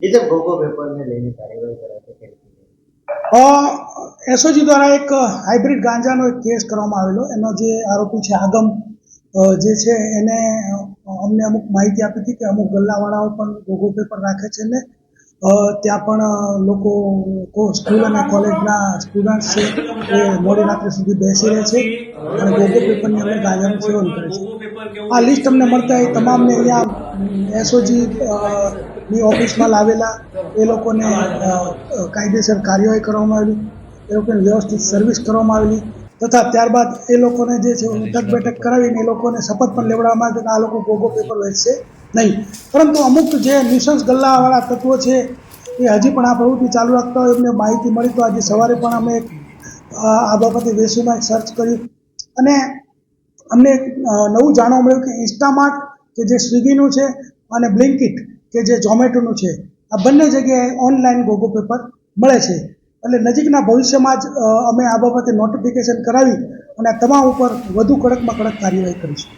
એ તો ગોગો પેપરને લઈને કાર્યવાહી કરાશે કે એસઓજી દ્વારા એક હાઇબ્રિડ ગાંજાનો એક કેસ કરવામાં આવેલો. એનો જે આરોપી છે આગમ જે છે એને અમને અમુક માહિતી આપી હતી કે અમુક ગલ્લાવાળાઓ પણ ગોગો પેપર રાખે છે ને ત્યાં પણ લોકો સ્કૂલ અને કોલેજના સ્ટુડન્ટ છે એ મોડી રાત્રે સુધી બેસી રહે છે અને ગોગો પેપરની અંદર ગાંજાનું સેવન કરે છે. આ લિસ્ટ અમને મળતા એ તમામને અહીંયા એસઓજી ની ઓફિસમાં લાવેલા. એ લોકોને કાયદેસર કાર્યવાહી કરવામાં આવેલી, એ લોકોને વ્યવસ્થિત સર્વિસ કરવામાં આવેલી તથા ત્યારબાદ એ લોકોને જે છે ઉઠક બેઠક કરાવીને એ લોકોને શપથ પણ લેવડાવવામાં આવ્યો કે આ લોકો ગોગો પેપર વેચશે નહીં. પરંતુ અમુક જે નિશંસ ગલ્લાવાળા તત્વો છે એ હજી પણ આ પ્રવૃત્તિ ચાલુ રાખતા હોય એમને માહિતી મળી તો આજે સવારે પણ અમે આ બાબતે વેસુમાં સર્ચ કર્યું અને અમને નવું જાણવા મળ્યું કે ઇન્સ્ટામાર્ટ કે જે સ્વિગીનું છે અને બ્લિંકિટ કે જે ઝોમેટોનું છે આ બંને જગ્યાએ ઓનલાઈન ગોગો પેપર મળે છે. એટલે નજીકના ભવિષ્યમાં જ અમે આ બાબતે નોટિફિકેશન કરાવી અને તમામ ઉપર વધુ કડકમાં કડક કાર્યવાહી કરીશું.